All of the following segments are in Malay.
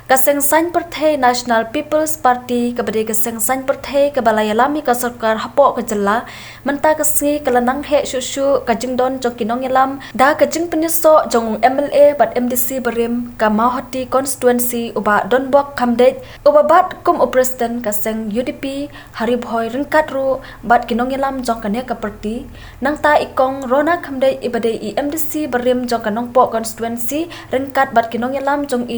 Kaseng San Perthai National People's Party kepada Kaseng San Perthai ke balai alami ke sarkar hapok ke jela menta kesngi kelenang he syusyu kajing don jong kinong yalam da kajing penyesok jong MLA bat MDC berim ke Mahoti constituency uba Donbok Kamdet uba bat kum presiden Kaseng UDP Haribhoi rengkat ru bat kinong yalam jong kane ke parti nang ta ikong Rona Kamdet ibadai MDC berim jong kanong pok constituency rengkat bat kinong yalam jong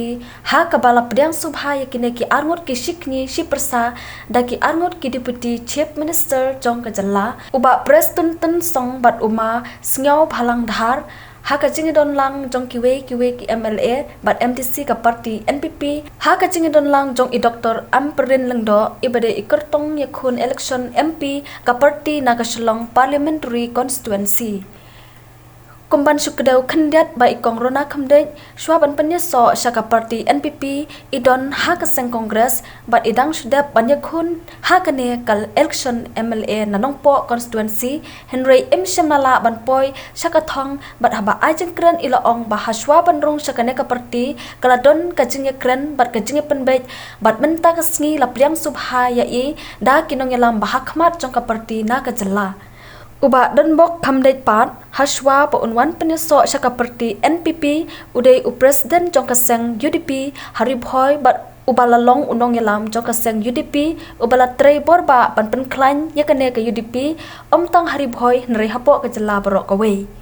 ha ke Pediang subhaya kini ki arngut ki shikni shi persa da ki arngut ki deputy chief minister jong ka jalla uba pres tun song bat uma sngau phalang dhar ha ka jingi don lang jong ki MLA bat MTC ka party NPP ha ka jingi don lang jong i Dr. Amperin Lengdo ibade ikertong yakun election MP ka party na ka Shillong parliamentary constituency Kumban syukdau kendiat ba ikong Rona Kamdet swaban penyeso syaka parti NPP idon ha keseng kongres bat idang sudap banyakun ha kane kal election MLA nanongpo constituency Henry M Shamnala ban poi syaka thong bat haba ajeng kren ilaong ba haswa banrong syaka ne ka parti kaladon kajingya kren bat kajingya penbet bat menta kesngi lapliang subha yai da kinong yalam ba hakmat jong ka parti na ka jela Uba Donbok Kamdet Pat Haswa po unwan penyeso syaka parti NPP udai presiden jong kaseng UDP Haribhoi bat ubalalong unong yalam jong kaseng UDP ubala trei borba pan penklan yakane ke UDP omtang Haribhoi nri hapo ke jela barok kawe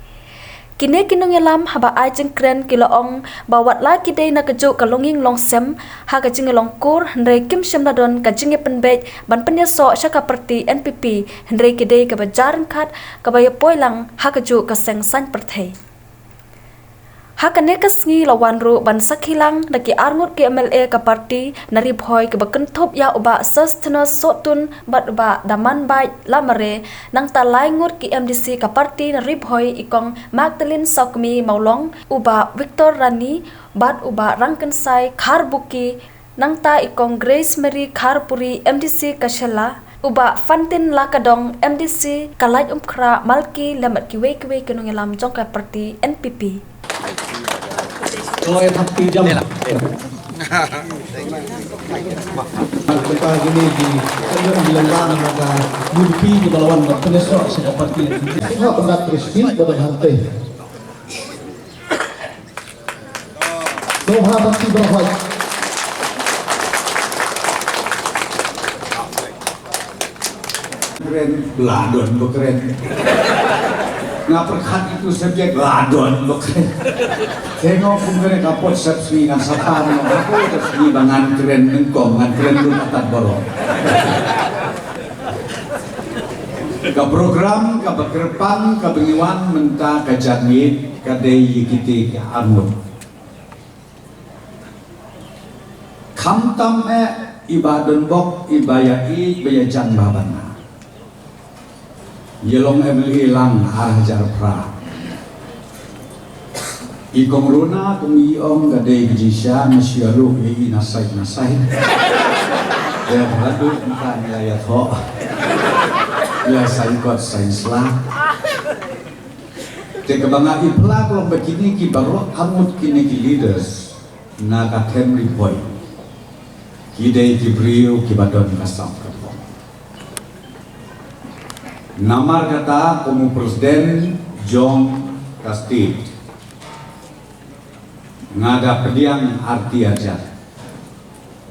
Kini kinong yalam haba ajeng kren kilaong bawat la kidai na kejuk kalonging longsem ha kajing longkur hendrai kim semnadon kajing penbet ban penyeso syaka parti NPP hendrai kidai ke bajaran kat kabaya poilang ha kejuk Kaseng San Perthai ha kane kasngi lawan ru ban sakilang daki arngut ke MLA ka parti nari bhoi ke bakentop ya uba sastena sotun bat uba daman bai lamare nang ta laingut ki MDC ka parti nari bhoi ikong Magdalene Saukmi Maulong uba Victor Rani bat uba Rangkensai Kharbuki nang ta ikong Grace Mary Kharpuri MDC Kashela uba Fantin Lakadong MDC Kalaj Umkra Malki lemat kiwe kenong yalam jong ka parti NPP Kalau yang hampir jam kita gini di bilang maka UDP di balawan penesok seperti semua pendat resmi pada hantai doha bakti berhoi keren ladon keren ngaperkat itu subjek ladon keren tengok keren kapot sepsi ngan satan aku terus ni bangan keren nengkong ngan keren lu atat borok ke program ke bekerpan ke bengiwan menta ke jangit ke dei kiti ke anut kamtam ibadan bok ibayai bayajan babana Yelong MLA lang hajar pra Ikong Rona tumiong gadai bijisya nasyaru i nasay ya hadu entah nilayat ho ya saikot sainslah te kebanga ipla kalau begini ki baru amut kini ki leaders na katem ripoy kidai kibriu kibadon kasam Namar kata komu presiden John Kastit ngada pediang arti aja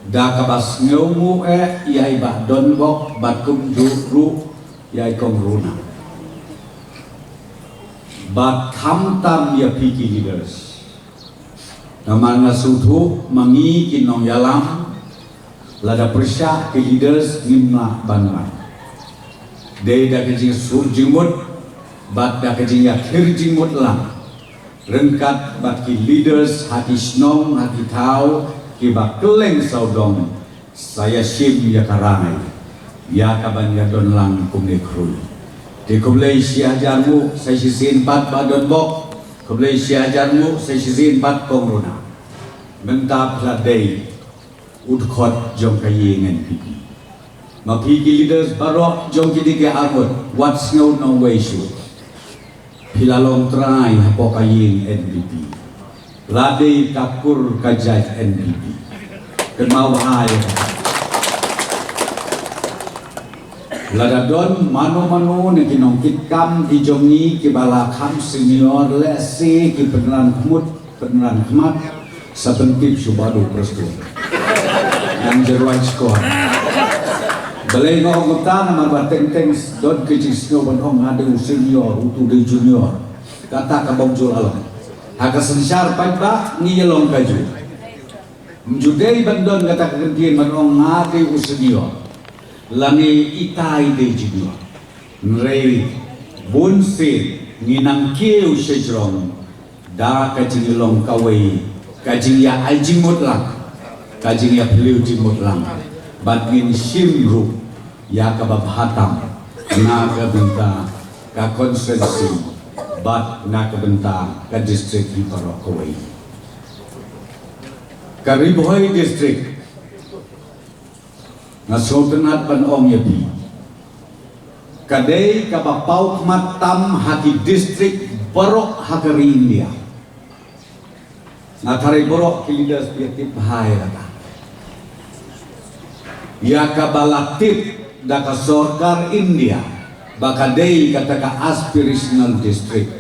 da kabas ngeumu iai bah Donbok batum juru iai kong Runa bat hamtam ya piki leaders namanya sudhu mangi kinong yalam lada persyak ke leaders ngimna banwan Dei da kejing sur jingmut bat da kejing akhir jingmut lang rengkat bat ki leaders hati snom hati tau ki bak keleng saudong saya sim ya karangai ya kaban ya don lang kumne krui di kumlei siajarmu saya sisin bat badon bok kumlei siajarmu saya sisin bat kongruna mentap la dei udkhot jong kayingan pipi Mapiki leaders barok jong kidi ke agot what's no way shoot Hilalong try hapokayin NPP Ladei kapur kajat NPP Kenal bahaya. Lada don mano-mano ni kinongkit kam kijongi kibala kam senior lesi ki peneran khmat sabentip subadu prestu yang jeruan sekolah balai ngau ngutan nama bateng-teng don kicing ban hong ada senior utu de junior kata kabong jul alam haka sensar paiba ngiyelong kaju mjudei bandon kata kegentiin ban hong ada senior langi itai de junior nrei bunsi nginang kieu sejrong da kajing long kawai kajing ya aljimut lang kajing ya beliau jimut lang badgin simru ya kabab hatam na kabenta ka konsensi bad na kabenta ka distrik di Parok kawai ka Riboy distrik na sultanat ban ong yapi kadai kabapau matam haki distrik Borok Hakari India na taray borok kilidas piatip bahaya kata ya kabalatip da ka sorkar India bakadei kata ka aspirational district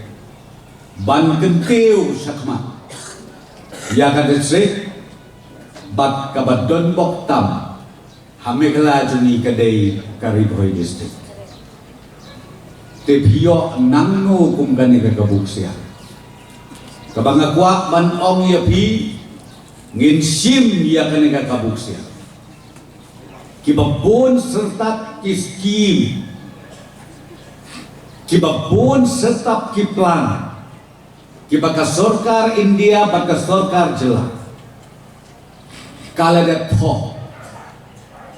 ban kentiu sakma ya ka district bat kabadon boktam hamikla juni kadai Riboy district tepio nangno kum gani ka kabuksia kabangakwa ban ong yapi ngin sim ya kani ka kabuksia kibabon serta kiskim kibabon serta kiplan kibaka sorkar India baka sorkar jela kala de po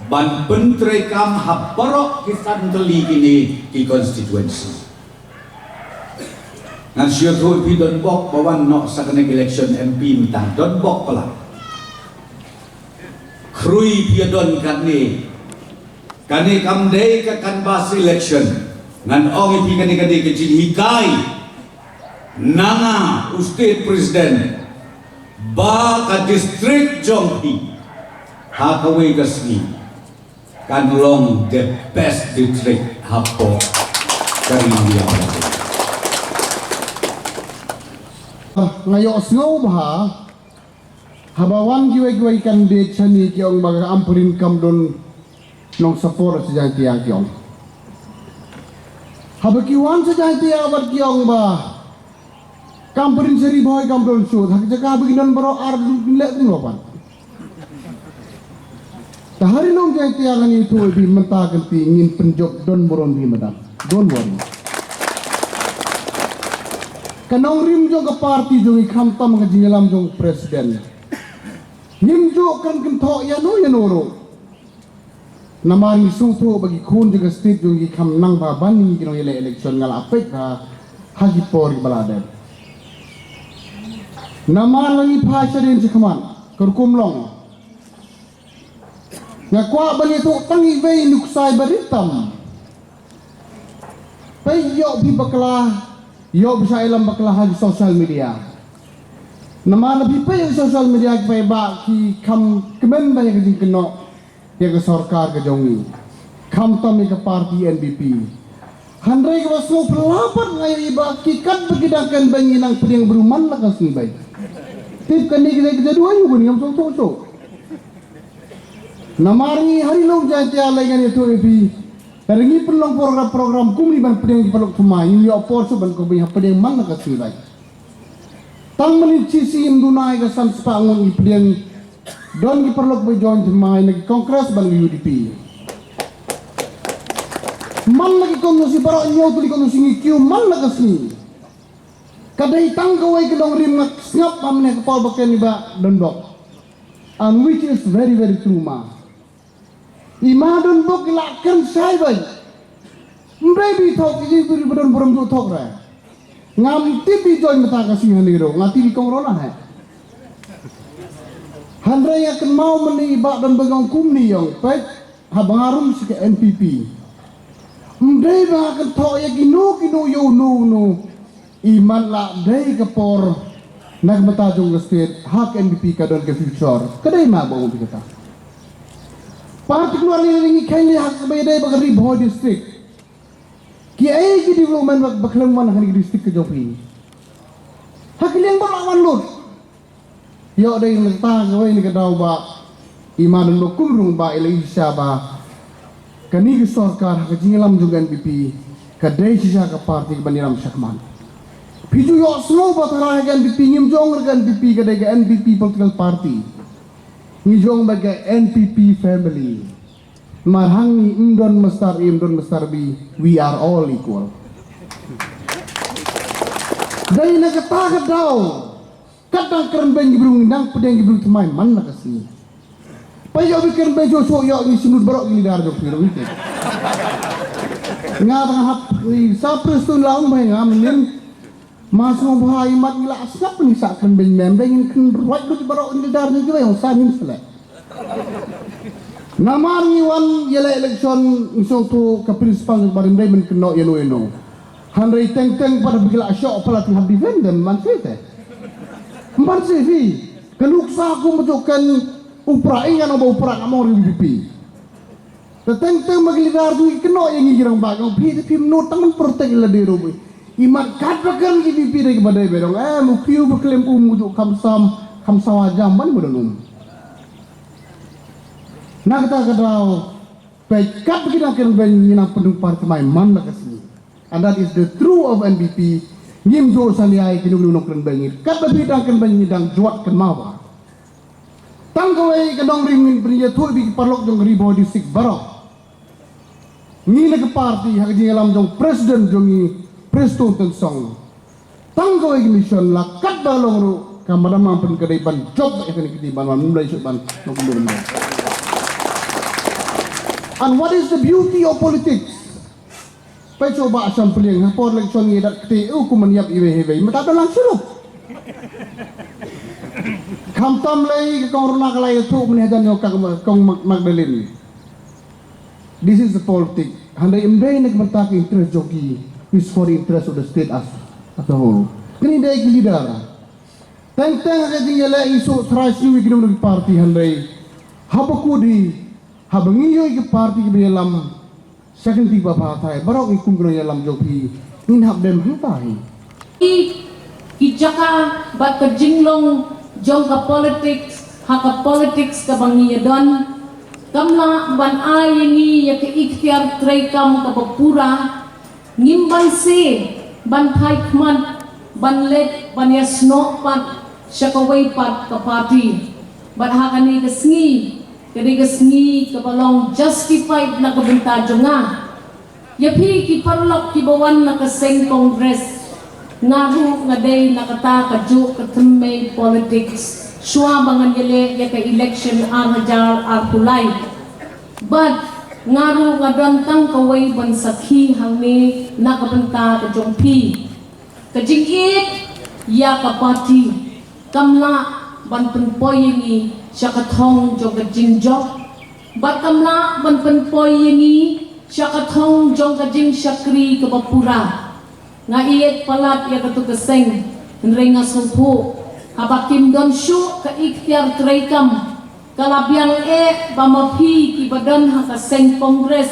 ban pentre kam haparok kisan teli kini ki konstituensi ngan siya tuh pi don bok bawan nok sa kaneng election MP mitang don bok pala krui pi don kani kam day ka kanbas election ngan ong pi kani kecil hikai nanga state president ba ka district jongpi hakaway kasni kanlong the best district hapo dari India. Ngayo snow bah habawan giwe kan de chani kiong baga ampurin kam don nong sapor sejang tiang kiong habakiwan sejang tiang abar kiong bah kampurin seri boy kam don shoot hak jaka beginan baro ar lek lopan tahari nong jang tiang ani tu bi mentah ganti ingin penjok don boron bi madam don worry kanong rim jo ka party jo ikham tam ka jingalam jo presiden nim jo kan kentok ya no ro namari sungto bagi kun juga state jo ikham nang ba bani kino election ngal apek ha hagi por balade namar langi phasha din jikhaman kurkum long ngakwa bani tu tangi vei nuksai baritam payo bi bakla yo bisa ilam bakla di sosial media nama lebih pay sosial media pay ba ki kam kemen ba yang keno ya ke sarkar ke jongi kam tam ke parti NBP handai ke wasu pelapat ngai ba ki kat begidakan banginang pedang beruman lah kasih baik tip kan ni kita dua yu pun yang sok namari hari long jaya laingan itu ebi Taringi pelong program kumli ban pedang di pelok cuma ini opor so ban kobi pedang mana kasih lagi. Tang menici si imdunai kesan sepangun i pedang don di pelok berjoin cuma ini kongres ban UDP. Man lagi konusi barok nyau tu di konusi ngikiu man lagi kasih. Kadai tang kawai kedong rim nak snap amne kepal bakian iba don dok. And which is very true ma. Imadun bok ilakan sai bai mrebi thok ji buri bodon borom jo thok ra ngam tibi join mata kasih haniro ngati di kongrona hai handra ya kan mau meni ba dan begang kumni yong pet habangarum sike NPP mrei ba kan thok ya kino yo no iman la dei kapor Nagbata jong state hak NPP kadon ke future. Kadai ma ba mo kita. Particularly ringi kaini hak bayadai bagari boy district. Ki ai ki development baklang man hani district ke Jopi. Hak liang ba lawan lut. Yo dai ngta ngoi ni kadau ba iman no kumrung ba Elisha ba. Kani ke sarkar hak jingalam juga NPP kadai sisa ka parti ke baniram syakman. Piju yo slow ba tara ke NPP ngim jong ke NPP kadai ke NPP political party. Ngijong bagai NPP family. Marhangi imdon mestar bi, we are all equal. Dari nak kata daw, kadang keren bang gibrung nang pedang gibrung temai man nak kasi. Payo bikin bejo so yo ni sinut barok ni dar jok piro wite. Nga hap ni sa prestun laung bay nga menin masong bahai mat ngila asap ni sa kan bang membeng kan right du barok ni dar ni gawai sa nin selek. Namar ni wan yela election isong tu ke principal barim day men keno yeno. Handai teng pada bigla syok pala tu habdi vendem man sete. Empat CV keluksa aku menunjukkan upra ingan obo upra ngamor MVP. Teng maglidar tu keno yang ngirang bagong pi menut tangan protek la de robo. Imat katakan MVP dari kepada berong mukiu berklaim mujuk kamsam ajam ban bodonum. Nak kata kadau baik kat kita akan benang pendukung partai man nak kasih. And that is the true of NPP. Ngim jo saliai kinung kren bengir. Kat tapi akan bengidang juat ken mawa. Tangkawai kedong ringin beriya thul bi parlok jong ribo di sik barok. Ngile ke parti hak jingalam jong presiden jongi presto tensong. Tangkawai mission la kat balong ru kamadam mampen kedai ban job akan kitiban mulai suban nokumur. And what is the beauty of politics? Pai coba asam peling hapor election ni dak kete ku maniap iwe mata dalang surup. Kamtam lay korona kalay tu menihajan yo kang Magdalene. This is the politics. Handai imdai nak bertak interest joki is for the interest of the state as a whole. Kini dai leader. Teng ada tinggal isu trasiu ikidung parti handai. Habakudi habangiyo ke parti ke dalam second tiba partai barok ikum ke dalam joki inhab dem hantai ki jaka ba ke jinglong jong ka politics haka politics ka bangiya don kamla ban ayingi ya ke ikhtiar traikam ka bapura ngimban se ban thaikman ban let ban yasno pat syakaway pat ka party ban hakani ka sngi kadigas ni kabalong justified na kabinta nga yapi ki parlok ki bawan na kaseng congress ngahu ngaday nakata kadyo katumay politics syua bangan yele ya ka election hajar artulay but ngaru ngadantang kaway bansakhi hangni na kabinta kadyong pi kajingit ya kapati kamla ban penpoyingi syakathong jong jingjok batamla ban penpoyingi syakathong jong jing syakri ke bapura nga iyet palat ya katu keseng nrenga sumpu habakim don syu ka ikhtiar traikam kalabiang bamapi ki badan ha kaseng kongres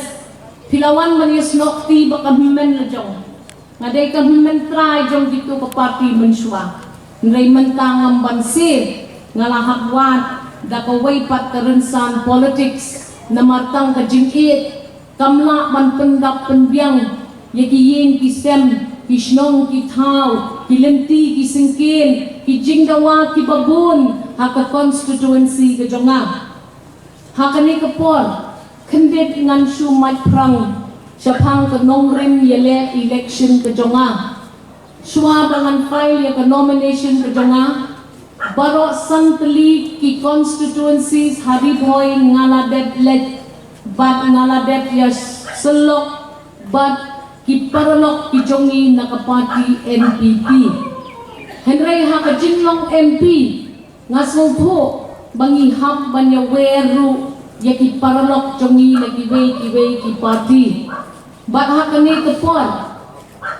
pilawan manis nokti bakamen jong ngadai kamen try jong gitu ke parti mensua nrei mentang bansir ngalahak wat da kaway pat karensan politics na martang ka jingit kamla man pendap penbiang yakiyin kisem kisnong kitaw kilenti kisingkin kijingdawa kibabun haka constituency ka jonga hakani kapor kendet ngan sumay prang syapang ka nongrem yele election ka jonga syua dengan file ya ka nomination ka jonga baro sangteli ki constituencies hariboy ngaladet let bat ngaladet ya selok bat ki paralok ki jongi nakapati NPP Henry hakajinlong MP ngasumpo bangi hap banya weru ya ki paralok jongi kiwe ki party bat hakani kepon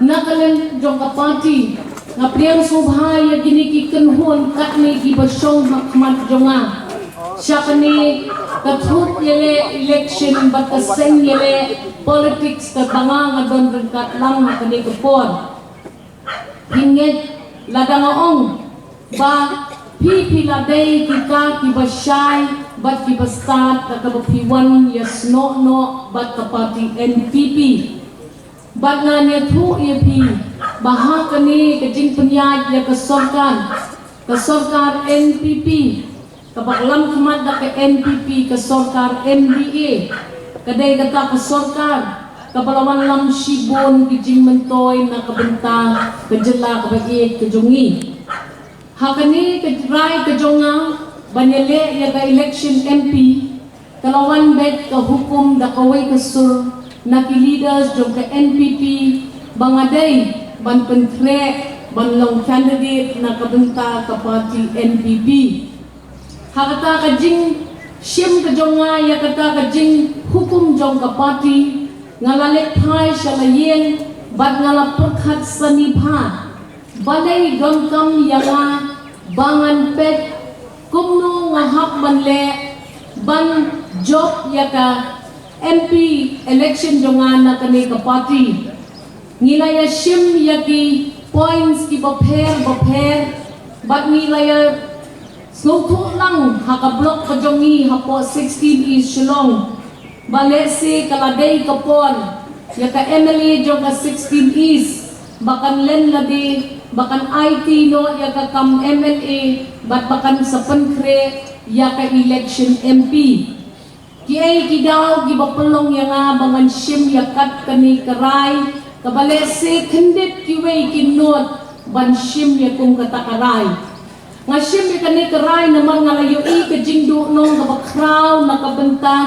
nakalen jong ka party ngapriang subhay ya gini ki kenhun kat ni ki bersong makmat jonga syakani kathut yele election bataseng yele politics ka banga ngadon rengkat lang makani kepon hinget ladang ong ba pipi ladai kita ki basyai bat ki bastat ka bapiwan yes no bat ka party NPP bat nganya thu EP bahakani kejing penyaj ya kesorkan NPP kapaklam kemat da ke NPP kesorkar MDA kadai kata kesorkar kapalawan lam shibon kejing mentoy na kabenta kejela kabagi kejungi hakani kejrai kejonga banyele ya ka election MP kalawan bet ka hukum da kawai kesur na ki leaders jong ka NPP bangadai ban pentre ban long candidate na kabenta ka party NPP hakata ka jing shim ka jonga ya kata ka jing hukum jong ka party ngalale thai shalayeng bat ngala perkhat sanipha balai gongkam yanga bangan pet kumno ngahap banle ban job ya ka MP election jonga na kani ka party ngilaya shim yaki points ki bapher bat ngilaya snowto lang haka block kajongi hapo 16 is shillong balese kaladei kapon yaka MLA jonga 16 is bakan len ladi bakan IT no yaka kam MLA bat bakan sa pankre yaka election MP kiay kidaw gibapelong yanga bangan shim yakat kani karay kabalese kendit kiway kinot ban shim ya kung katakaray nga shim ya kani karay naman nga layo kajingdo nong kabakraw na kabenta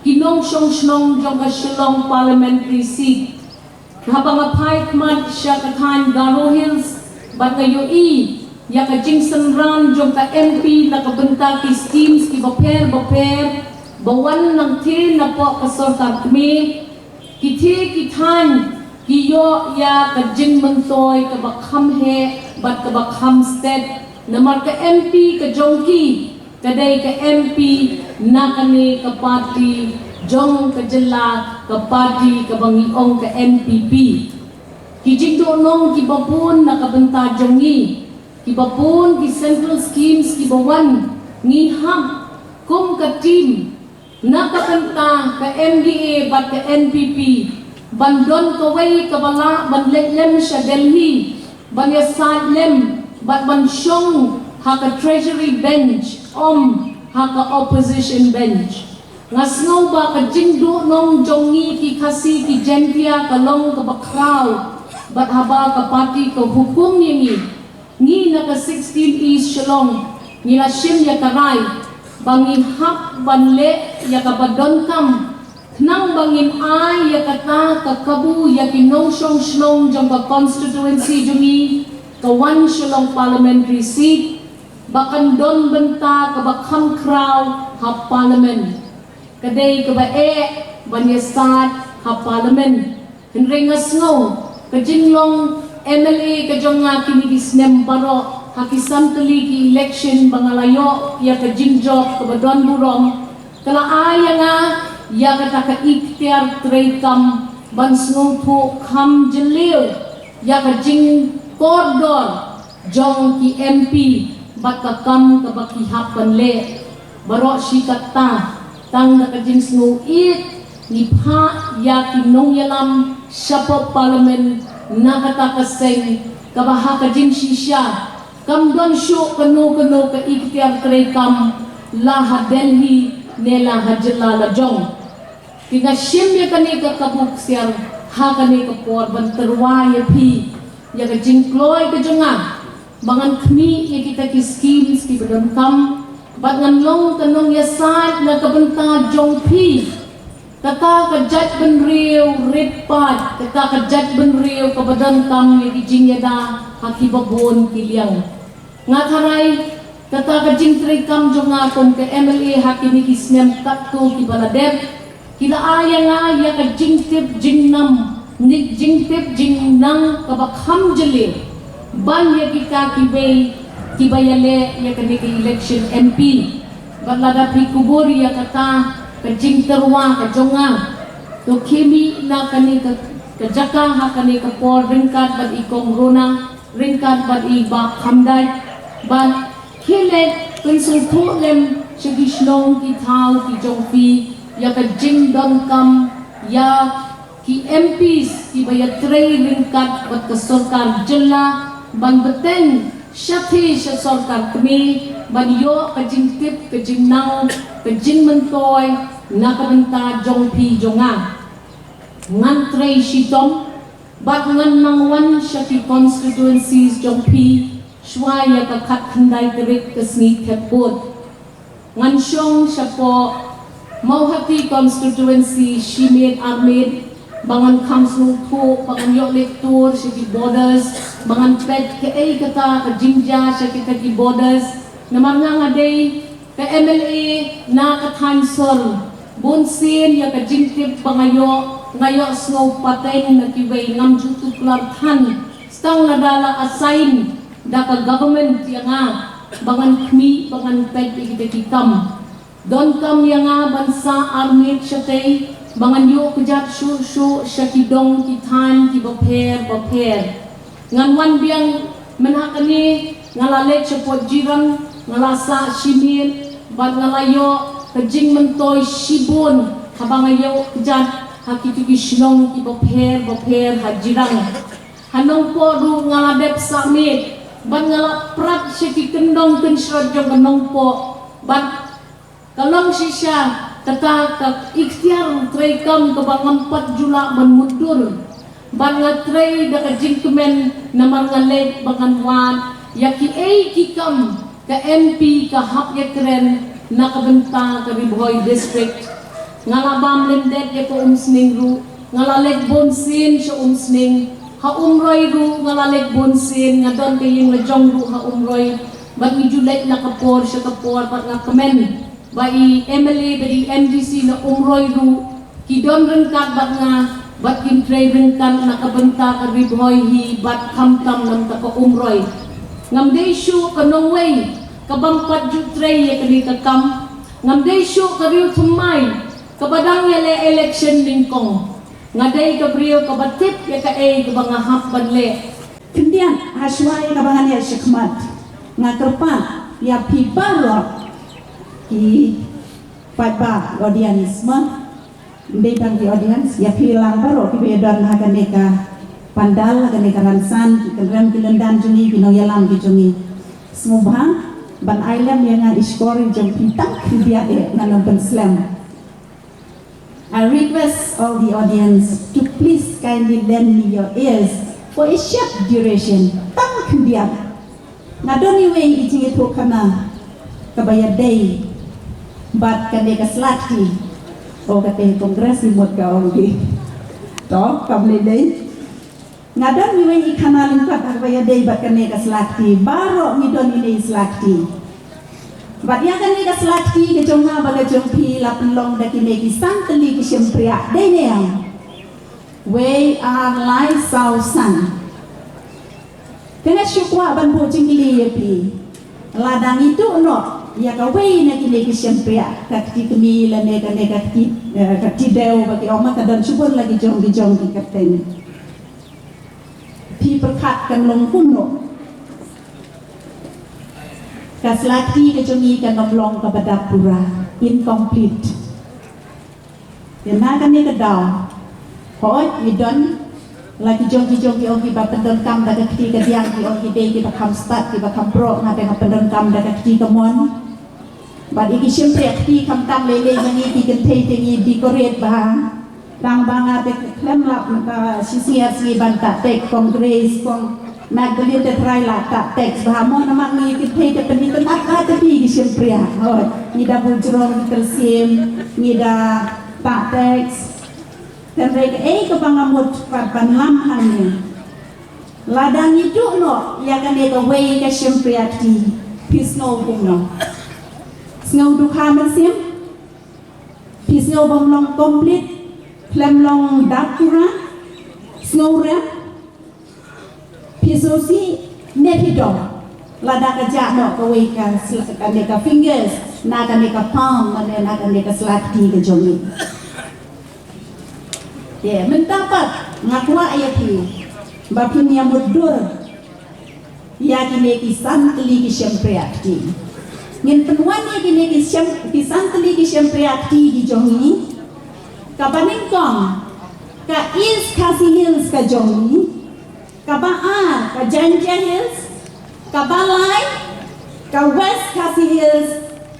kinong siyong jong kasyulong parliamentary seat habang apay kmat siya katan Garo Hills bat ngayo ya kajingsan ran jong ka MP na kabenta ki schemes ki baper bawan ng tin na po kasortar kami kiti kitan kiyo ya kajing mentoy kabakham he bat kabakham sted namar ka MP ka jongki kadai ka MP na kani ka party jong ka jela ka party ka bangiong ka MPP kijing donong kibapun na kabenta jongi kibapun ki central schemes kibawan ngiham kum ka team nakakanta ka MDA bat ka NPP bandon kaway kabala banlem siya Delhi banyasad lem bat bansyong haka treasury bench haka opposition bench ngasngaw ba ka jingdo nong jongi ki kasi ki jentia kalong kabakraw bat haba ka pati ka hukum ni naka 16 is shalong nila shim ya karay bangi hak banle ya kabadon kam nang bangin ay ya kata kakabu ya kinong shlong jong ka constituency jungi ka one shalong parliamentary seat bakan don benta ka bakham kraw ha parliament kadai ka bae banyasat ha parliament hinrengas ngo ka jinglong MLA ka jong nga kinigisnem baro hakisam tuli ki election bangalayo ya ka jingjok ka badon burong kala aya nga ya ka ka ikhtiar trekam bansnong po kam jeliw ya ka jing kordor jong ki MP bat ka kam ka bakihap panle baro shikata tang na ka jing snow it ni pha ya ki nong yalam shapo parliament na katakaseng kabaha ka jing shisha kam don shu kano ka ikhtiar trekam laha Delhi nela hajla la jong kinga shim ya kani ka kabuk siar ha kani ka por ban terwa ya phi ya ka jing kloy ka jonga bangan khmi ya kita ki schemes ki badon kam bat ngan long kanong ya sat na kabenta jong phi kata ka jat ben riu ripat kata ka jat ben riu ka badon kam ya ki jing ya da hakibabon kiliang ngataray kata ka jing trekam jonga kon ka MLA hakini kisnem takto ki baladep kila aya nga ya ka jing tip jing nam nik jing tip jing nang kabakham jeli ban ya kita kibayale ya kene ke election MP balada pi kubur ya kata kajing terwa kajonga to kimi na kane ka jaka ha kane ka por ringkat bat ikong rona ringkat bat i ba khamdai ban khile pensul tho lem shigishlong ki thau ki jongpi ya kajing dom kam ya ki MPs ki bayatrei ringkat bat ka sarkar jilla ban beteng syati sya sarkar kami ban yo kajing tip kajing nau kajing mentoy nakabenta jongpi jonga ngantrei shitom bat ngan mangwan syati constituencies jongpi shwaya ka khat khandai terik kesni thepot ngan syong syapo Mauhati constituency Shimed Ahmed bangan kamsnu thu bangan yok lektur syaki borders bangan pet ke kata ke jingja syaki kaki borders namang ngadai ke MLA na ka thansol bonsin ya ka jingtip bangayo ngayo snow paten na kiway ngam jutu klar than stang nadala assign da ka government ya nga bangan kmi bangan pet kita kikam don kam yang bansa army syatay bangan yo kejat shu syakidong kitan ki baper ngan wan biang menhakani ngalale cepot jirang ngalasa shimil ban ngalayo kejing mentoy shibon habangayo kejat hakiki shnong ki baper hajirang hanong po du ngaladep samit ban ngalap prat syaki kendong kensrod jong kanong po ban kalong sisya kata ikhtiar tray kam ke bangan 4 Jula ban mundur ban ngatray da kajing kemen namang ngalet bangan wan yaki kikam ka MP ka hap yakren na kabenta ka Riboy district ngalabam lendet ya ko umsning ru ngalalek bonsin siya umsning ha umroy ru ngalalek bonsin ngadon kayong lajong ru ha umroy ban ijulet na kapor siya kapor pat nga kemen bai MLA dari MDC na umroy ru kidon rengkat bat nga bat kintrei rengkat na kabenta ka Riboy hi bat kamtam nam ta ka umroy ngam desyo kanong way kabampat jutrei ya kali ka kam ngam desyo kariyo tumay kabadang yale election lingkong ngaday kabriyo kabatip ya ka kabangahap banle kemudian haswai kabangan ya syekmat ngakerpan ya piparo ki pada audience bedang di audience ya pilang baru ki bedan haganeka pandal haganeka ransan ki keren kilendan juni binong yalam ki juni semubang ban island yang iskori jong pitang dia nanam slam. I request all the audience to please kindly lend me your ears for a short duration. Tang dia ngadoni way iting itu kana kabaya day bat kaneka slati o kate kongres imot ka ongi to kable day ngadon mi wen ikana lingkat kabaya day bat kaneka slati baro mi don ini slati bat ya kaneka slati ke jonga baga jompi lapelong da kineki santeli ki sempria day ne we are like sausan kena syukwa ban po jingili yepi ladang itu no ya kawai na kini kisempria kakti kemi la nega kakti deo bagi oma kadan syukur lagi jong ki kapten people kat kan long kuno kaslati ke jongi kan long ka badapura incomplete ya na kan ni kadau hoi midon lagi jong ki ogi ba pendon kam da kakti ka diang ki ogi dei ki bakam start ki bakam pro na dengan pendon kam da kakti ka mon bad iki siyempre akti kamtam lele mani ti kentay tingi decorate ba tang banga te klem lap ka sisiar si banta tek congress kong magdalene te try la ta tek ba mo naman ni kentay te penitan at ti siyempre ho ni da bujrong kalsium ni da ta tek tenrek ka pangamot panlam hanne ladang itu no ya kan ka way ka siyempre akti pisno kuno Snow dukha mesim, pisno bomlong komplit, klemlong dapura, snow rem, pisosi nepidom lada ka jano ka way ka ka fingers na ka palm na ka slati ka jomi mendapat ngakwa ayati bapin yang mudur ya kini kisan teli ki sempreakti ngin penuan ya kini kisan teli ki sempreakti di jomi ka baningkong ka East Khasi Hills ka jomi ka Baar ka Janja Hills ka Balai ka West Khasi Hills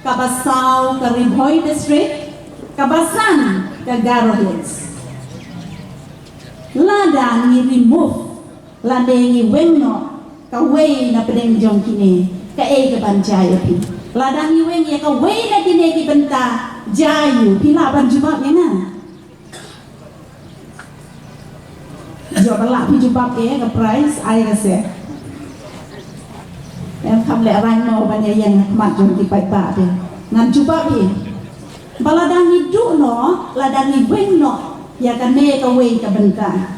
ka Basau ka Riboy District ka Basan ka Garo Hills lada ni remove lada ni wengno ka way na pedeng jong kini ka ka banjaya pi lada ni weng ya ka way na kini ki benta jayu pila ban jubab ya na jo balak pi jubab ka price ai ka se em kham le rai no ban ya yang mat jong ki pai pa de ngan jubab pi balada ni du no lada ni weng no ya ka ne ka way ka benta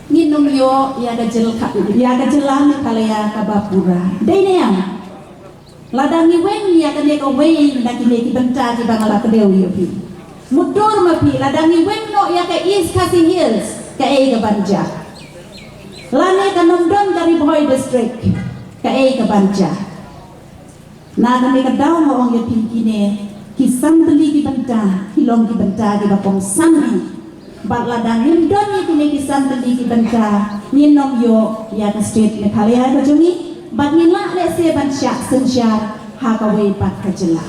nginum yo ya ga jelan kalaya ka bapura dai ne yang ladangi wen ya ka ne ka wen na ki ne ki benta ki bangala ka dew yo pi mudur ma pi ladangi wen no ya ka East Khasi Hills ka ka banja lane ka nomdon dari Boy District ka ka banja na ka ne ka daw mo ong ya pi ki ne ki santli ki benta ki long ki benta ki bapong sanni bat ladang himdon ni kini kisan tadi ki benta ni nom yo ya ka state Meghalaya ka jungi bat ni la le se ban syak sensyar ha ka wei pat ka jela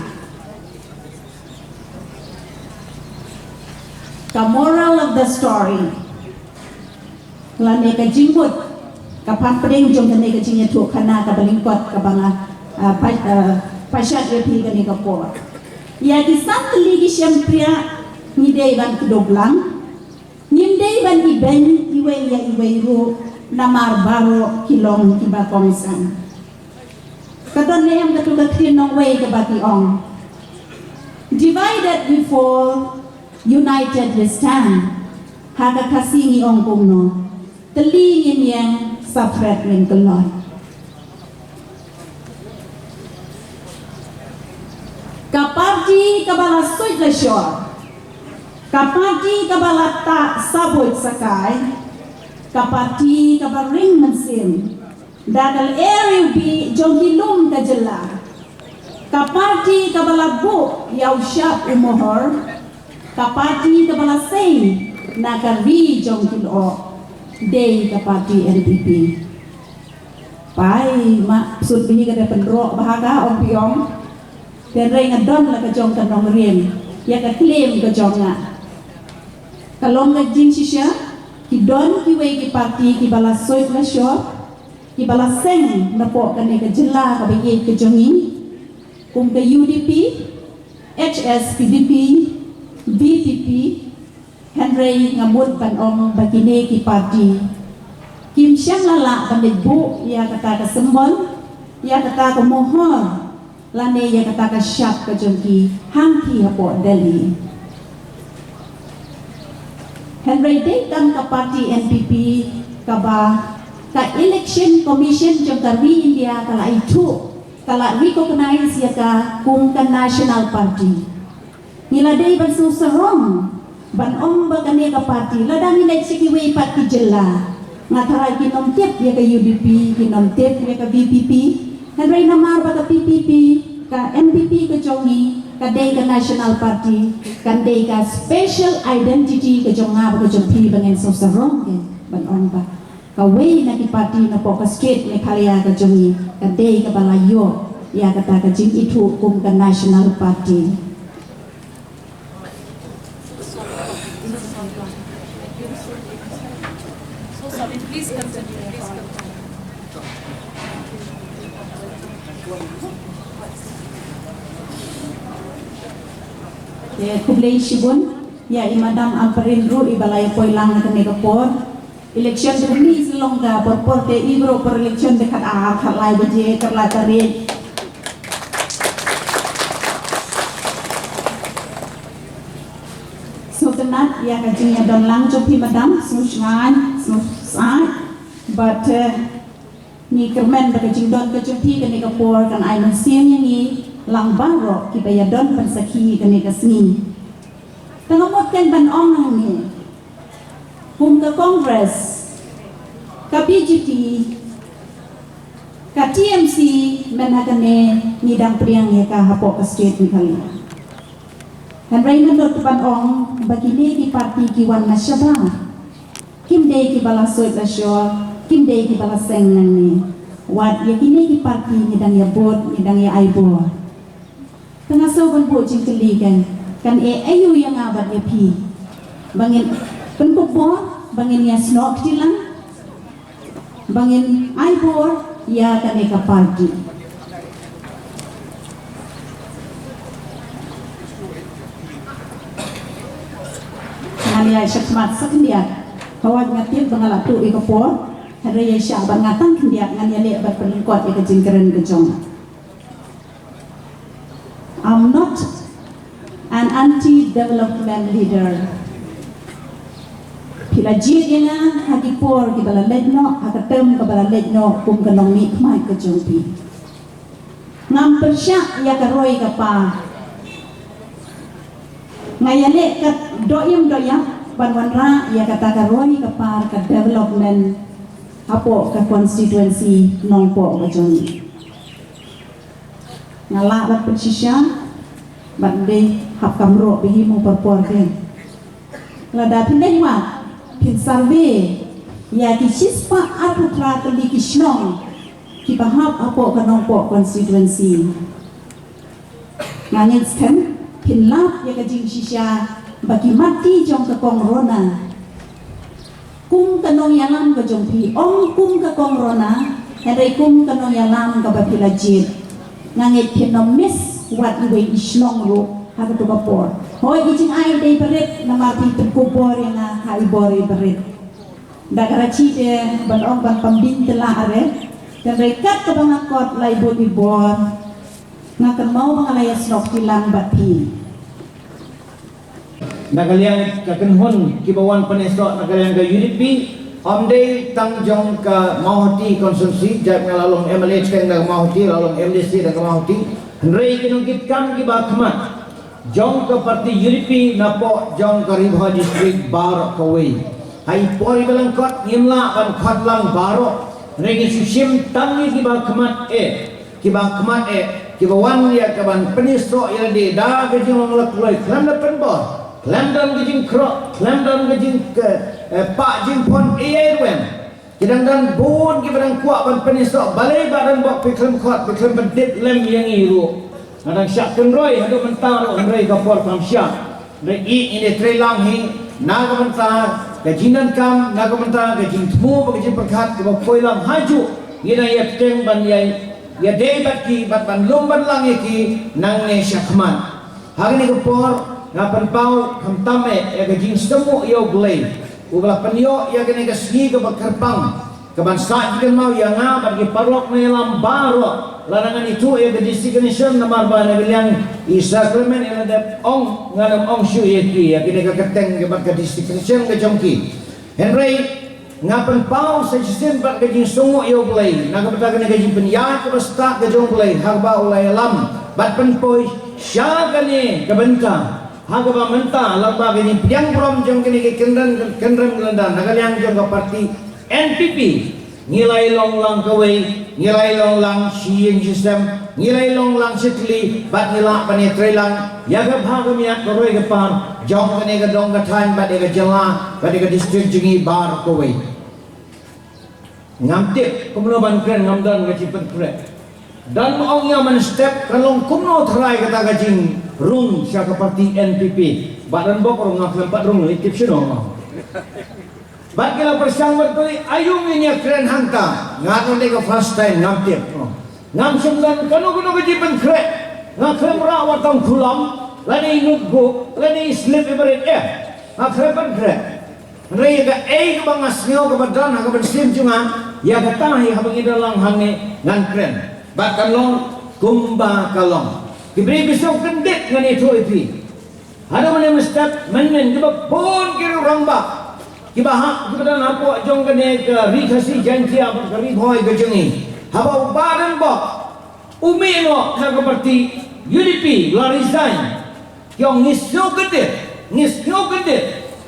ka moral of the story la ne ka jingmut ka pan pedeng jong ne ka jingya tu khana ka balingkot ka banga pashat ye pi ka ni ka po ya kisan tadi ki syempria ni dei ban kedoblang Nyimdei ban iben iwe ya iwe ru namar baro kilong kiba komisan. Kadon ne am katu katin nong way kabati ong. Divided we fall, united we stand. Haka kasingi ong kumno. Telingin yang safret ng kelon. Kaparti kabalasoy lasyor. Kapati kabalata saboy sakay, kapati kabaring mansim, dagal eri bi jongilum kajela, kapati kabalabu yaw syap umohor, kapati kabalasay nagarbi jongkilo, day kapati NPP. Pai mak sud bihi kada penro bahaga om piong, tenrei ngadon la kajong kanong riem, ya ka claim kajong nga. Kalong naging siya, ki don ki way ki parti ki balasoy na siya, ki balaseng na po kani ka jela ka bayi ka jongi, kung ka UDP, HS, PDP, BPP, Henry ngamut panom bagine ki parti, kim siyang lala panigbu, ya kata ka sembon, ya kata ka mohon, lane ya kata ka syap ka jongi, hangki hapo Delhi. Henry Dayton ka parti NPP kaba ka election commission jong kami India kala itu kala recognize ya ka kung ka national party nila day ban susarong ban om ba kani ka party ladang nila sikiway pat ki jela ngataray kinom tip ya ka UDP kinom tip ya ka BPP Henry namar ba ka PPP ka NPP ka jongi kadai ka national party kadai ka special identity ka jong nga ba ka jong pi bangen so sarong ke ban on ba ka way na ki party na po ka straight Meghalaya ka jongi kadai ka balayo ya kata ka jing itu kum ka national party kublay shibun ya imadam amperinru ibalay poy lang na kami kapor election demi silong ga por te ibro per election dekat khalai baje kerla tarik so tenat ya kajing ya don lang jopi madam susngan susai but ni kermen bagi jingdon ke jumpi ke ni kapur kan ai mensiang yang ni lang baro ki baya don pensaki ke ni kasni tengomot kan ban ong ni hum ke Congress ka BJP ka TMC menakane nidang priang ya ka hapok ke state ni kali. Dan Raymond depan ong bagi ni di parti kiwan nasyabah. Kim day ki balasoi lasyo, kim day ki balaseng nang ni. Wat ya kini di parti nidang ya bot, nidang ya aibo. Tengah soban bo jingkeli kan ayu yang abad ya pi. Bangin penkupo, bangin ya snok tilang. Bangin aibo ya kan eka parti. Ngali syakmat sakendiak kawat ngatir bangalatu ikapor hari syah bangatang kendiak ngali lek bat pelingkot ika jingkeren kejong. I'm not an anti-development leader. Pila jid yana hagipor kibala ledno hakatem kibala ledno kum kanong ni kmai kejong pi. Ngam persyak ya karoi kapa ngayale kat doyam banwanra ia kata karoi kapar ke development apo ke constituency nongpo kajoni ngala bat persisya bande hap kamro bihi mu perpor ken lada pindah wa pin survey ya ki sispa atu tra teli ki snong ki bahap apo ke nongpo constituency ngangin sken pinlap ya kajing sisya bagi mati jong ke kongrona kum kanong yalam ke jong pi ong kum ke kongrona hari kum kanong yalam ke bapila jid ngangit pinomis wat iwe islong ru haka tu kapor hoi ijing ay day berit nama pi terkubor yang hai bori berit dagarachi de balong ban pambin telah are dan rekat ke bangakot lai bodi bor ngakan mau mengalaya snok tilang bapi nakaliang kakenhon kibawan penesok nakaliang ke UDP omday tangjong ke Mahuti konsumsi jat ngalalong MLH kan ke Mahuti lalong MDC dan ke Mahuti hendrai kinungkitkan kiba khmat jong ke parti UDP napo jong ke Ribha district bar kawai hai pori belangkot ngimla ban khatlang baro regi susim tangi kiba khmat kibawan ya kaban penisok ya de da ke jong lak loi klam da penbor klam dan gejing krok klam dan gejing ke pak jing pon airwen kidang dan bon ki barang kuat ban penisok balai badan bok piklam khot piklam bedit lem yang iru kadang syak kenroi hadu mentar onrei kapor kam syak re I ini trelang hi naga mentar gajinan kam naga mentar gajing temu gajing perkhat ke poilam haju ina ya teng ban yai ya debat ki bat ban lomban lang ki nang ne syakman hari ni kapor ngapan pau kamtame ya gajing semu yo glei ublah penyo ya kene kesni ke bakerpang ke bansa jikan mau ya nga bagi parlok nelam baro larangan itu ya ke destination namar bana bilang isakramen ya ada ong ngalam ong syu yeki ya kene ke keteng ke bak destination ke jongki henry ngapan pau sa sistem bak gajing semu yo glei naga betakan gajing penya ke basta ke jong glei harba ulai lam bat penpoi syakane ke bentang haga ba menta laba gini piang prom jong kini ke kendran gelandan nakaliang jong ke parti NPP ngilai long lang kawai ngilai long lang siing system ngilai long lang sitli bat ngila pani trelang yaga bhaga miat koroi ke par jong kini ke dong ke than bat ke jela bat ke district jingi bar kawai ngamtik kumnoban kren ngamdan ke cipet kren dan ong yang men-step kalong kumno terai kata gajing rung siapa parti NPP badan bok orang ngap rung litip sino bat kila persang bertuli ayung ini keren hangta ngaton deka first time ngamtip ngam sembilan kanu gajiban kren ngakrem rawat tong kulam lani nutgo lani slip ibarat ngakrepan kren rei ga ke bangas ngau ke badan ha ke bersim cuma ya katahi habang idalang hange ngan kren bat kalong kumba kalong kibri bisau kendit ngan itu ipi ada mana mestap menen jebak pun kira orang ba Kiba hak kita nampak jong kene ke rikasi janji apa ke riboi ke jengi. Haba badan bok. Umi mo nak seperti UDP la resign. Yang nisyo gede.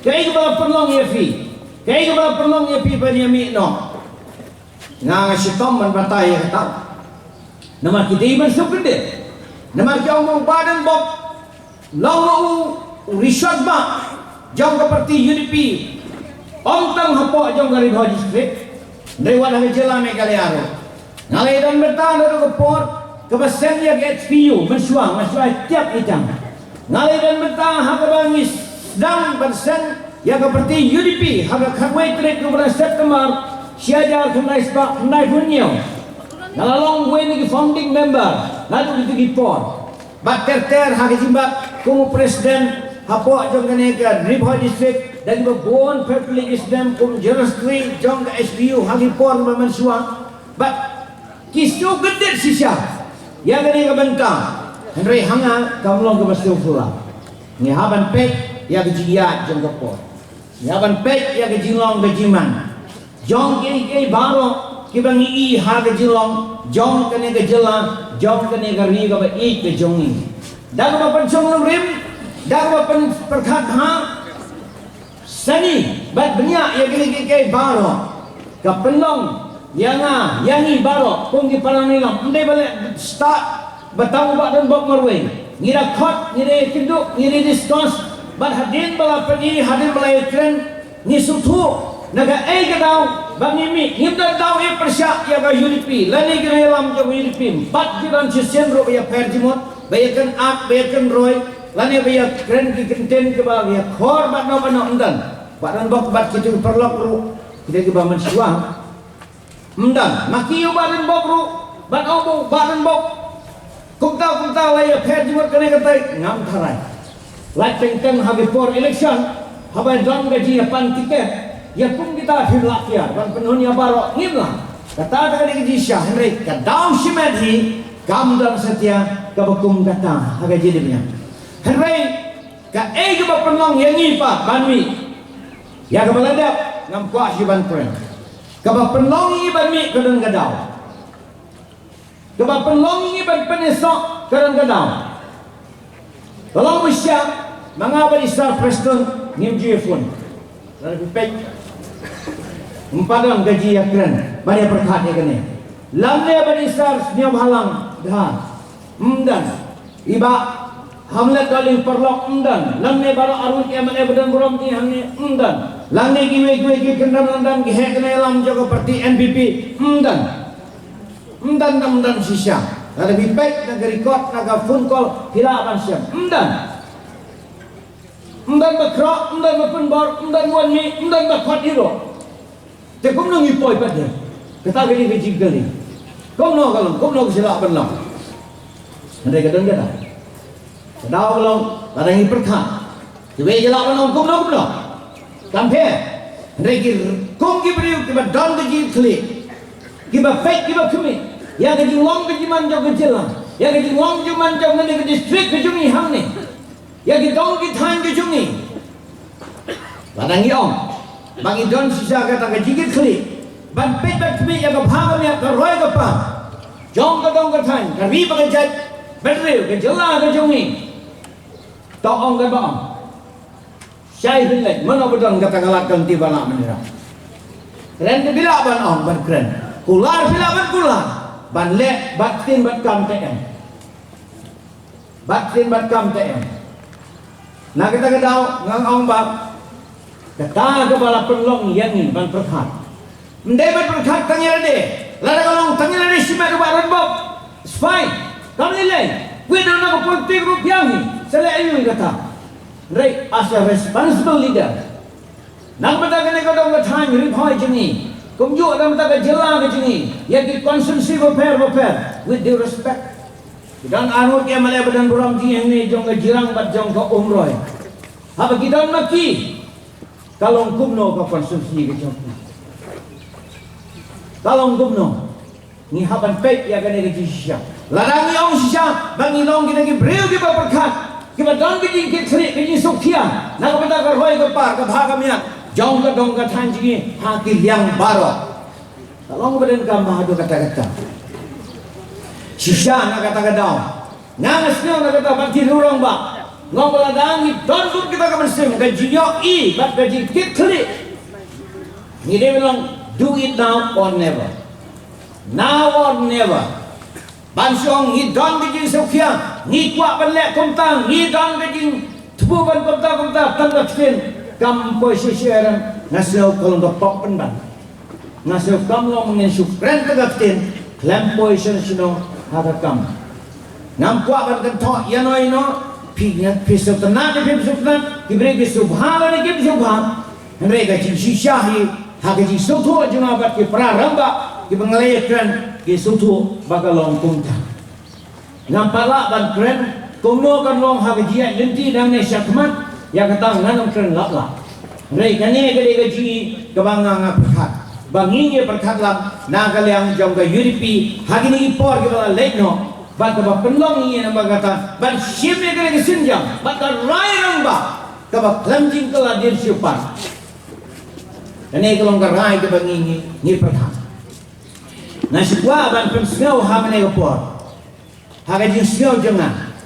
Kaya ba perlong ya fi. Kaya ba perlong ya fi Benyamin no. Nga sitom man batay kata. Nama kita iban so gede. Nama kau mau badan bok. Lalu rishat ba. Jong seperti UDP. Om tang hapok jong dari Bhoj district. Dewan hari jalan Meghalaya. Ngalai dan bertahan dari keport kebesan ya ke HPU mensuang tiap itang. Ngalai dan bertahan hak bangis dan bersen ya seperti UDP hak khawai trek ke bulan September siajar kenai sebab kenai bunyo. Nalalong gue ni founding member lalu itu keport. Bat ter hak jimbak kumu presiden hapok jong kene ke Bhoj district dan berbuan perfectly Islam kum jerastri jong ke SBU hagi pon bermensuang but kisu gede sisa yang kene ke bentang Henry hanga kamlong ke bastu pula ni haban pek ya ke jiat jong ke pon ni haban pek ya ke jinglong ke jiman jong ke baro ke bangi ha ke jinglong jong kene ke jelang jong kene ke ri ke i ke jongi dak ba pencong rim dak ba perkat ha sani bat banyak yang kini baro kapelong yangi baro pun di palang nilam ndai balik start batang bak dan bok marway ngira khot ngira kinduk ngira discuss bat hadin bala pergi hadin bala tren ni sutu naga gadau bangimi ngimda dau persyak ya ga UDP lani kira lam jo UDP bat jiran sisen ro ya perjimot bayakan ak bayakan roy lani baya kren ki kenten ke ba ya khor bat no bano endan badan bok bat kita perlok ru kita ke baman suang endan makiu badan bok ru bat obo badan bok kumta la ya pher jimot kene katai ngam tharai lai teng hagi for election habai don gaji pan tiket ya kum kita himla kia ban penuhnya baro ngimla kata kali gaji syah henry kadau simedhi kam dan setia kabakum kata haga jidibnya henry ka ke ba penong yangi pa banmi ya kebaladap ngam kuat si ban kren kaba penlongi ban mi kadang gadau kaba penlongi ban penesok kadang gadau tolong musya mangabal isar preston ngim jefun lalu pek empadang gaji ya kren banyak perkat ya kene lamne ban isar nyom halang dah dan iba hamlet kali perlok endan lamne baro arut ya mane badan buram ti hamne endan lamne kiwe kendam endan ki he kena lam jago seperti NPP endan sisa ada bipek naga record naga phone call hila ban siam endan bakrok endan bapenbor endan wanmi endan bakhot hiro te kum no ngipoi pada kata gini gaji gali kum no sila benlam ndai kadang kada Kadau long, ladang ini perkat. Jube jelak long, kum long. Kampe, regi kum gibriu kiba don gaji klik, kiba fake kiba kumi. Ya gaji long gaji manjau kejelang, ya gaji long gaji manjau nani gaji street kejungi hamne, ya gaji dong gaji time kejungi. Ladang ini om, bagi don sisa kata gaji klik, ban fake ban kumi ya kebhagam ya keroy kepa, jong ke dong ke time, kari bagai jat, betriu kejelang kejungi. Tong ke bang, saya hilang mana betul kata galakkan tiba nak menira. Keren tu bila ban on ban keren, kular bila ban kular, ban lek batin bat kam TM, Nak kita kedau ngang ong bab, kata kepala penlong yang ni ban perkat. Mendai ban perkat tanya de, lada kalong tanya de simak kebaran bob, fine, kami lain. We don't have a politik rupiah ni. Saya ayun kata, right as a responsible leader. Nak benda kena kau dong time report jengi. Kumju ada benda kejelang jengi. Ya di konsumsi repair with due respect. Dan anut yang malay badan buram jengi ni jong kejirang bat jong ke umroh. Apa kita maki? Kalau kumno ke konsumsi kejong. Kalau kumno, ni haban pek ya kena kejisya. Ladang yang sisa, bangi long kita gibril kita berkat, kita don kita klik kita sukhian, nak kita kerhoi ke par ke bhagam yang jauh ke dong kata jing hakil yang baru. Kalau beren kama adu kata-kata. Shisha nak kata-kata. Ngangasnya nak kata berarti orang ba. Ngomong ladang ni don kita ke bersim gaji i bat gaji klik. Ni dia bilang do it now or never. Now or never. Bansong ni don gaji sokya, ni kuat belak kontang, ni don gaji tubuh ban kontak tanda kin kam posisi orang ngasih kalau dapok pendan. Ngasih kam lo mengen syukran tegak tin, klaim posisi sino ada kam. Ngam kuat ban kentok ya no pisau tenang diberi subhan lagi subhan. Mereka jinsi syahi, hak jinsi suatu jengabat ke praramba, ke pengelaykan ke suatu bagalong kunta. Ngampala ban keren, kumno kan long hak jiat lenti dan syakmat, yang kata nganong keren lapla. Mereka ni ke gaji kebangang perkat, banginnya perkat lam, nakal yang jom ke Yuripi, hak ini impor ke bala lekno. Bat kaba penlong ini nama kata, bat siapnya kena kesenjang, bat rai ramba, kaba kelanjing kala dir siupan. Ini kalau rai kaba ni pertama. Nasi gua ban pensau hamene kapor, haga jinsau jangan.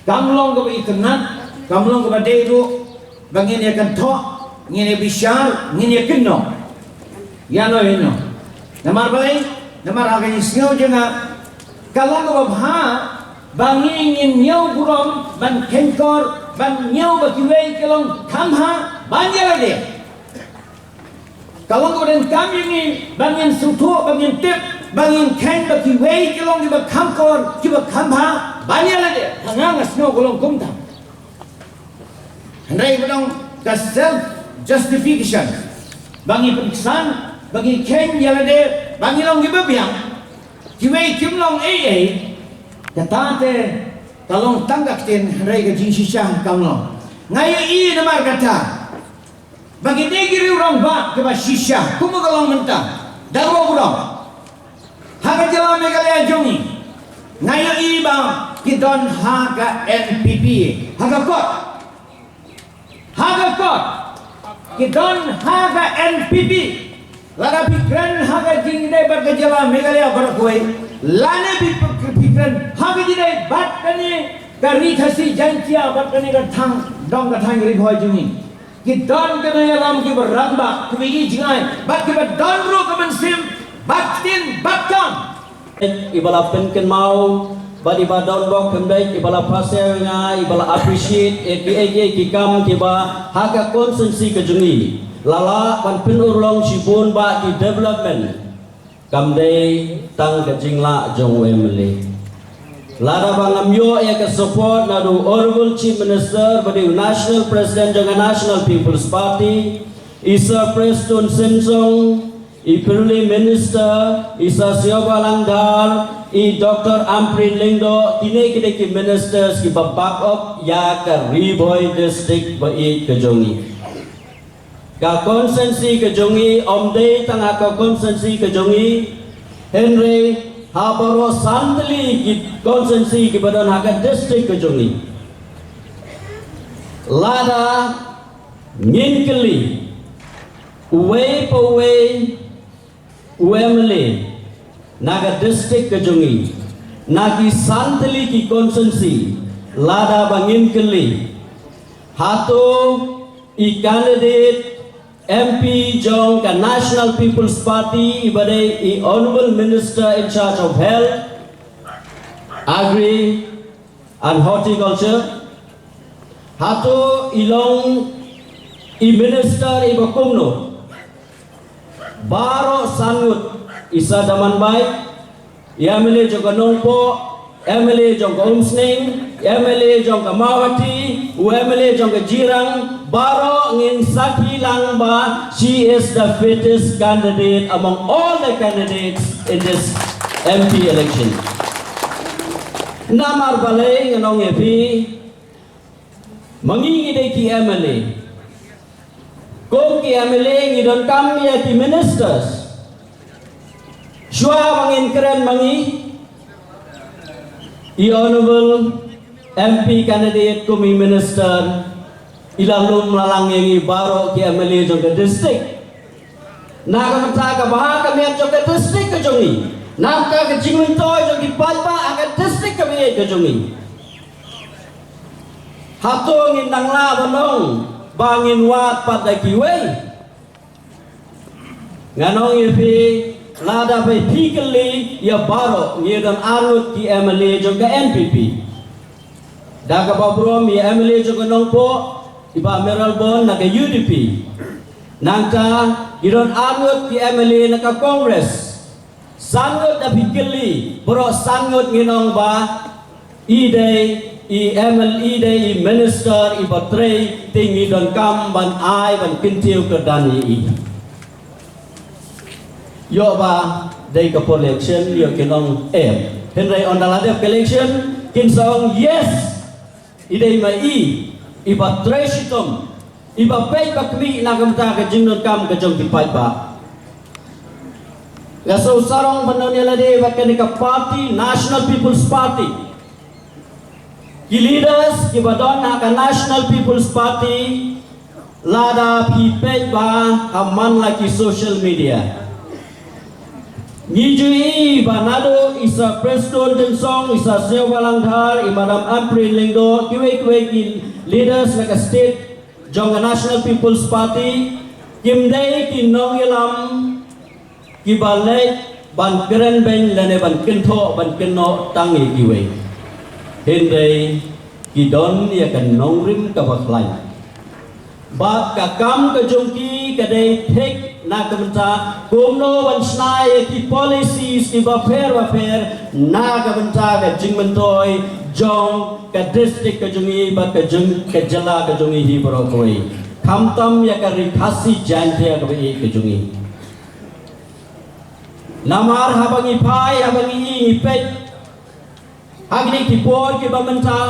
Kamlong kaba ikanat, kamlong kaba deru, bangin dia kentok, ngini bishar, ngini keno. Yano ino. Namar baik, namar haga jinsau jangan. Kalau kau bangingin nyau buram, ban kengkor, ban nyau bakiwei kelong kamha, banyak lagi. Kalau kau dan kami ni bangin sutu, bangin tip, bangin keng bakiwei kelong di bakamkor, di bakamha, banyak lagi. Hangang asno kelong kumtam. Hendak bedong ke self justification. Bangin periksaan, bangin keng jalade, bangin long di babiang. Kiwei kimlong kata te kalong tanggak ten rega jinsi syah kamlong ngayo namar kata bagi negeri orang ba keba shisha kumu kalong mentah darwo burong haga jala megalaya jongi ngayo ba kidon haga NPP haga kot kidon haga NPP lada pikiran haga jingdai berkejala megalaya berkuai lana pikiran haga jingdai batkani kari khasi jantia batkani katang dong katang rikhoi jungi kidon kena yalam ki beramba kubigi jingai bat ki don ru kemensim batin batkam ibala penken mau badi badon bok kemdai ibala pasel nga ibala appreciate APAG kikam kiba haga konsensi kejungi lala pan penurlong sibun ba di development kamdai tang kejingla jong wemle lada bangamyo ya ke support nadu honorable chief minister badi national president jong national people's party isa preston sensong i Prime minister isa sioba langdar i dr amprin lingdo tine kideki ministers ki back up ya ke riboy district ba i kejongi ka konsensi kejongi omde tangah ka konsensi kejongi Henry habaro santli ki konsensi ki badan haka district kejongi lada nginkeli uemle naga district kejongi nagi santli ki konsensi lada banginkeli hatu i candidate MP Jong ka National People's Party ibadai i Honorable Minister in charge of Health, Agri and Horticulture. Hato ilong i Minister ibakumno. Baro sangut isa daman bay. Yamile jong kanongpo, Emily jong Omsning, Emily jong Mawati, Emily jong Jirang. Baro ngin saki lang ba, she is the fittest candidate among all the candidates in this MP election. Namar balay nganong epi, mangingide ki Emily. Kung ki Emily ngidon kami ya ki ministers. Shua mangin keren mangi, i honorable MP candidate kumi minister ilalum lalang yang ibaro ki ameli jong ke distrik naga mata ka bah kami jong ke distrik ke jongi naga ke jingun toy jong ki paiba akan distrik kami ke jongi hatong indang la banong bangin wat pada kiwei nganong ipi lada pe pikeli ya baro ngidan arut ki ameli jong ke NPP daga babrom ya ameli jong nong po iba Meralbon naga UDP nangka giron angut ki MLA naka Congress sangut da pikili bro sangut nginong ba ide i minister i batre tingi don kam ban ai ban kintiu kedani i yo ba dei ka election yo kinong henry on dalade election kinsong yes ide ma iba tresitum iba pay pakmi nagamta ka jinnon kam ka jong dipai ba ngaso sarong banonela de bakanika party National People's Party ki leaders ki badon ka National People's Party lada pi pay ba aman laki social media Nijui banado isa Preston Jensong isa Sewalanghar imadam April Lingdo kiwe ki leaders like a state jong National People's Party kimdei ki nongilam ki balai ban keren ben lene ban kentho ban kenno tangi kiwe hindai ki don ya kan nongrim ka baklai ba ka kam ka jongki ka dei thek na kamta kumno ban snai ki policies ki ba fair na kamta ka jingmentoi jong ka district ka jungi ba ka jung ka jala ka jungi hi bro koi khamtam ya ka rikhasi jante ka be ka jungi namar habangi pai habangi ni pe hagni ki por ki ba menta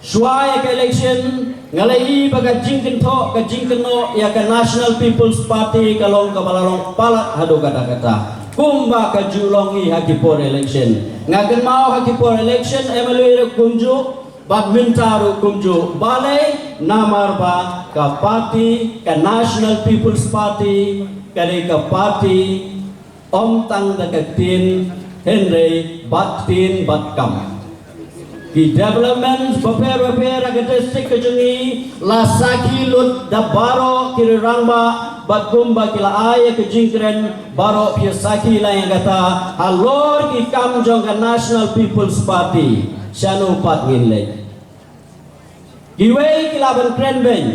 Suai ke election ngalai baga jingkin tho ka jingkeno ya ka National People's Party kalong ka balalong palat hado kata kumba ka julongi hakipor election ngaken mau hakipor election MLA kumju badmintaru kumju balai namar ba ka party ka National People's Party kali ka party om tang dakatin Henry batin batkam ki development bapera aga district kejungi la saki lut da baro kirirangba batkumba kila aya ke jingkren baro pia saki la yang kata halor ki kam jong ka National People's Party syanu pat nginle kiwei kilaban krenben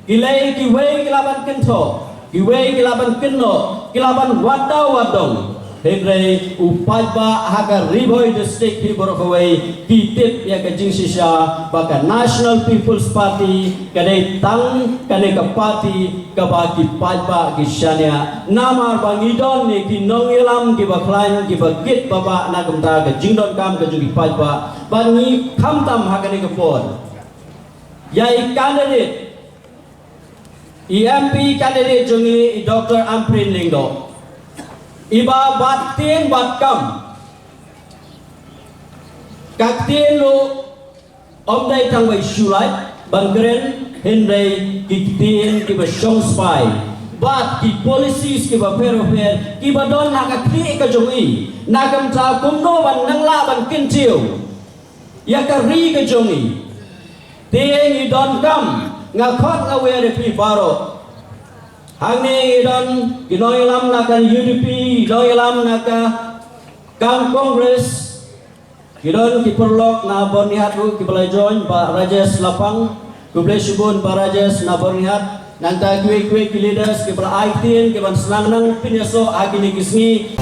kilei kiwei kilaban kento kiwei kilaban kenno kilaban wadong Henry upai ba haga riboy district hi borokawai kitip ya ka jingsisha baka National People's Party kadai tang kadai ka party ka ba ki pai ba ki shania namar bangidon ni ki nongilam ki baklain ki bagit baba na kamta ka jingdon kam ka jugi pai ba bangi khamtam haga ni ka pon yai candidate EMP candidate jungi Dr. Amprin Lingdo iba batin batkam kaktin lu omdai tang bai shulai bangren hindai kitin ki ba shong spy bat ki policies ki ba fair ki ba don na ka kri ka jongi na kam ta kumno ban nang la ban kintiu ya ka ri ka jongi te ni don kam nga khot nga we de pi baro Hangni don kinoilam nakan UDP, kinoilam naka kam Congress, kidon kiperlok na bornihat ru kibalai join Pak Rajesh Lapang, kublai subun Pak Rajesh na bornihat, nanta kue ki leaders kibal aitin kiban senang nang pinyaso agini kisngi.